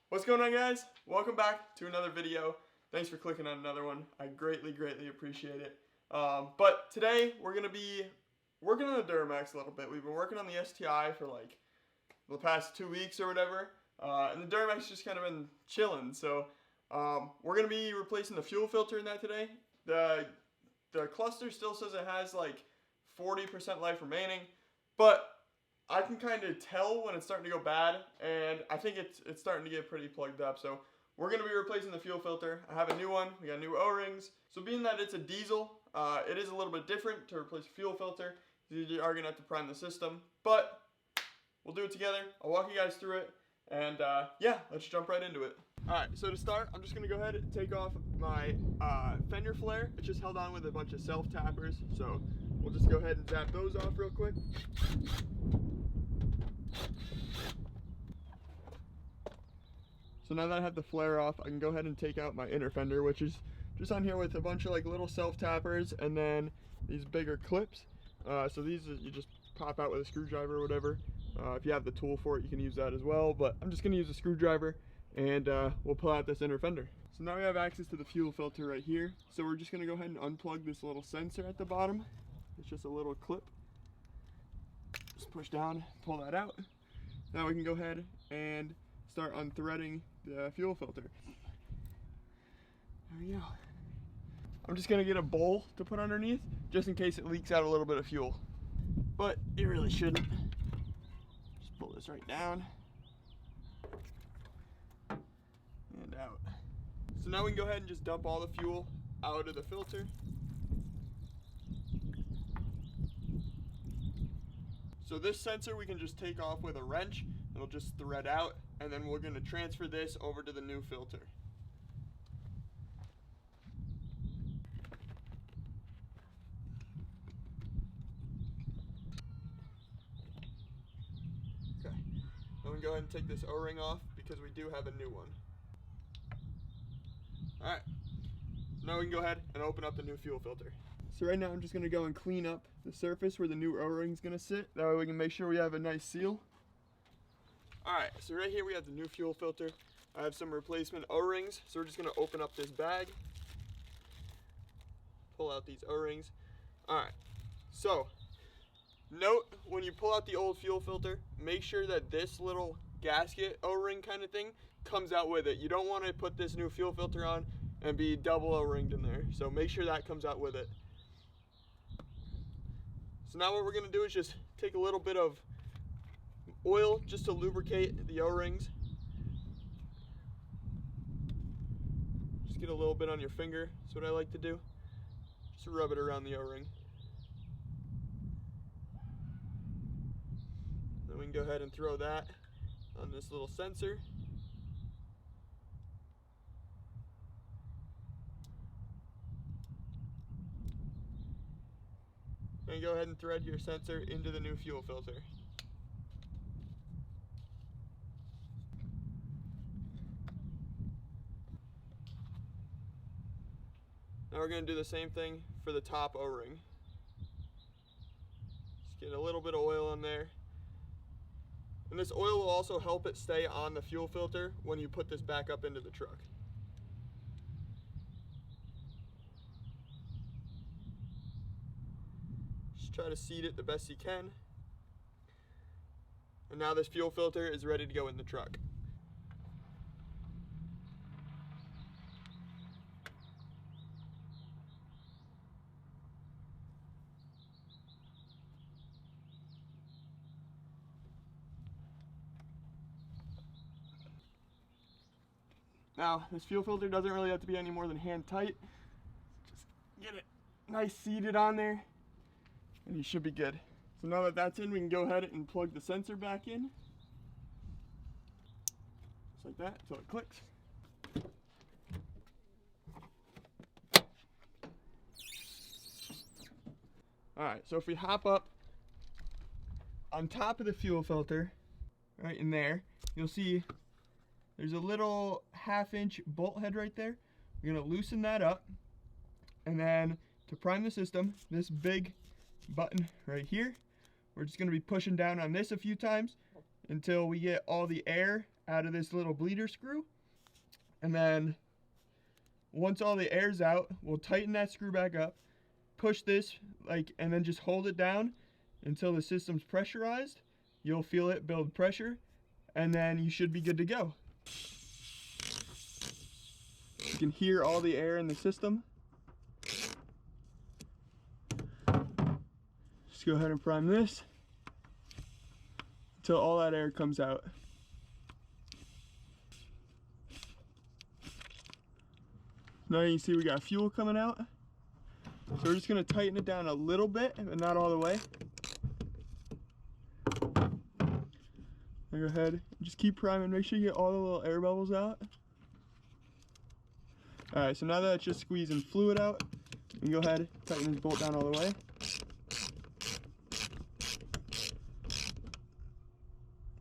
What's going on, guys? Welcome back to another video. Thanks for clicking on another one. I greatly appreciate it. But today we're going to be working on the Duramax a little bit. We've been working on the STI for like the past 2 weeks or whatever. And the Duramax just kind of been chilling. So we're going to be replacing the fuel filter in that today. The cluster still says it has like 40% life remaining, but I can kind of tell when it's starting to go bad, and I think it's starting to get pretty plugged up. So we're going to be replacing the fuel filter. I have a new one. We got new O-rings. So being that it's a diesel, it is a little bit different to replace a fuel filter. You are going to have to prime the system, but we'll do it together. I'll walk you guys through it, and yeah, let's jump right into it. Alright, so to start, I'm just going to go ahead and take off my fender flare. It's just held on with a bunch of self-tappers, so we'll just go ahead and zap those off real quick. So now that I have the flare off, I can go ahead and take out my inner fender, which is just on here with a bunch of like little self-tappers and then these bigger clips. So these you just pop out with a screwdriver or whatever. If you have the tool for it, you can use that as well, but I'm just going to use a screwdriver and we'll pull out this inner fender. So now we have access to the fuel filter right here. So we're just going to go ahead and unplug this little sensor at the bottom. It's just a little clip. Just push down, pull that out. Now we can go ahead and start unthreading the fuel filter. There we go. I'm just gonna get a bowl to put underneath just in case it leaks out a little bit of fuel, but it really shouldn't. Just pull this right down and out. So now we can go ahead and just dump all the fuel out of the filter. So this sensor we can just take off with a wrench. It'll just thread out, and then we're going to transfer this over to the new filter. Okay, now we can go ahead and take this O-ring off because we do have a new one. Alright, now we can go ahead and open up the new fuel filter. So right now I'm just going to go and clean up the surface where the new O-ring is going to sit. That way we can make sure we have a nice seal. Alright, so right here we have the new fuel filter. I have some replacement O-rings, so we're just going to open up this bag. Pull out these O-rings. Alright, so note when you pull out the old fuel filter, make sure that this little gasket O-ring kind of thing comes out with it. You don't want to put this new fuel filter on and be double O-ringed in there, so make sure that comes out with it. So now what we're going to do is just take a little bit of oil just to lubricate the O-rings. Just get a little bit on your finger, that's what I like to do. Just rub it around the O-ring. Then we can go ahead and throw that on this little sensor. And go ahead and thread your sensor into the new fuel filter. Now we're going to do the same thing for the top O-ring. Just get a little bit of oil in there. And this oil will also help it stay on the fuel filter when you put this back up into the truck. Just try to seat it the best you can. And now this fuel filter is ready to go in the truck. Now, this fuel filter doesn't really have to be any more than hand tight. Just get it nice seated on there, and you should be good. So now that that's in, we can go ahead and plug the sensor back in. Just like that, until it clicks. Alright, so if we hop up on top of the fuel filter, right in there, you'll see there's a little 1/2 inch bolt head right there. We're going to loosen that up, and then to prime the system, this big button right here, we're just going to be pushing down on this a few times until we get all the air out of this little bleeder screw. And then once all the air's out, we'll tighten that screw back up, push this, and then just hold it down until the system's pressurized. You'll feel it build pressure, and then you should be good to go. You can hear all the air in the system. Just go ahead and prime this until all that air comes out. Now you can see we got fuel coming out. So we're just going to tighten it down a little bit, but not all the way. Now go ahead and just keep priming. Make sure you get all the little air bubbles out. Alright, so now that it's just squeezing fluid out, you can go ahead and tighten this bolt down all the way.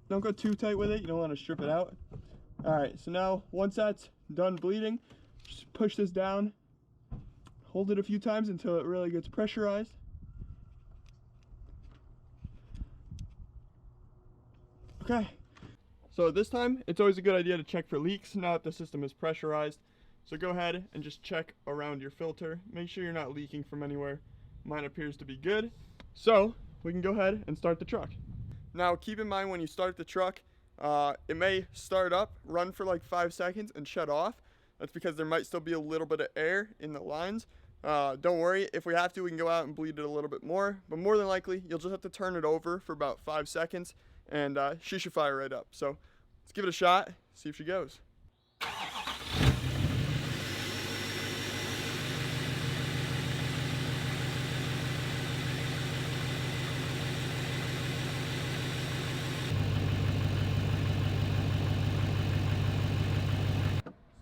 Don't go too tight with it, you don't want to strip it out. Alright, so now once that's done bleeding, just push this down, hold it a few times until it really gets pressurized. Okay, so this time it's always a good idea to check for leaks now that the system is pressurized. So go ahead and just check around your filter. Make sure you're not leaking from anywhere. Mine appears to be good. So we can go ahead and start the truck. Now keep in mind when you start the truck, it may start up, run for like 5 seconds and shut off. That's because there might still be a little bit of air in the lines. Don't worry, if we have to, we can go out and bleed it a little bit more. But more than likely, you'll just have to turn it over for about 5 seconds and she should fire right up. So let's give it a shot, see if she goes.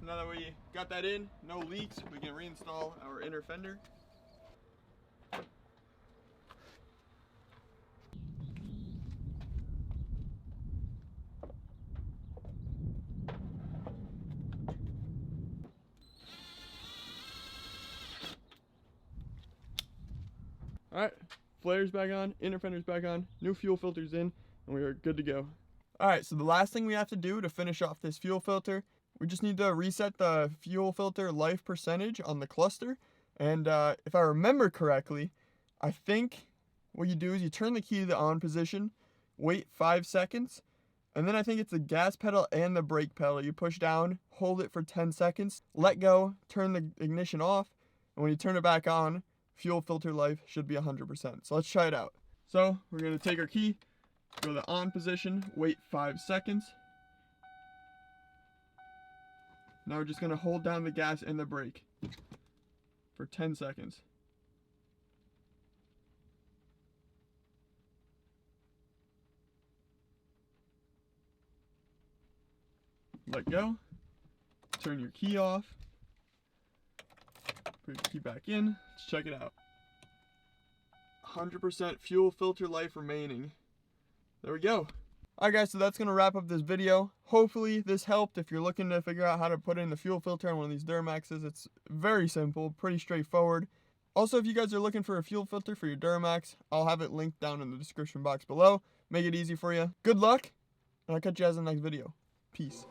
Now that we got that in, no leaks, we can reinstall our inner fender. Alright, flares back on, inner fender's back on, new fuel filter's in, and we are good to go. Alright, so the last thing we have to do to finish off this fuel filter, we just need to reset the fuel filter life percentage on the cluster. And if I remember correctly, I think what you do is you turn the key to the on position, wait 5 seconds, and then I think it's the gas pedal and the brake pedal. You push down, hold it for 10 seconds, let go, turn the ignition off, and when you turn it back on, fuel filter life should be 100%. So let's try it out. So we're going to take our key, go to the on position, wait 5 seconds. Now we're just going to hold down the gas and the brake for 10 seconds. Let go. Turn your key off. Put your key back in. Let's check it out. 100% fuel filter life remaining. There we go. Alright guys, so that's going to wrap up this video. Hopefully this helped. If you're looking to figure out how to put in the fuel filter on one of these Duramaxes, it's very simple, pretty straightforward. Also, if you guys are looking for a fuel filter for your Duramax, I'll have it linked down in the description box below. Make it easy for you. Good luck, and I'll catch you guys in the next video. Peace.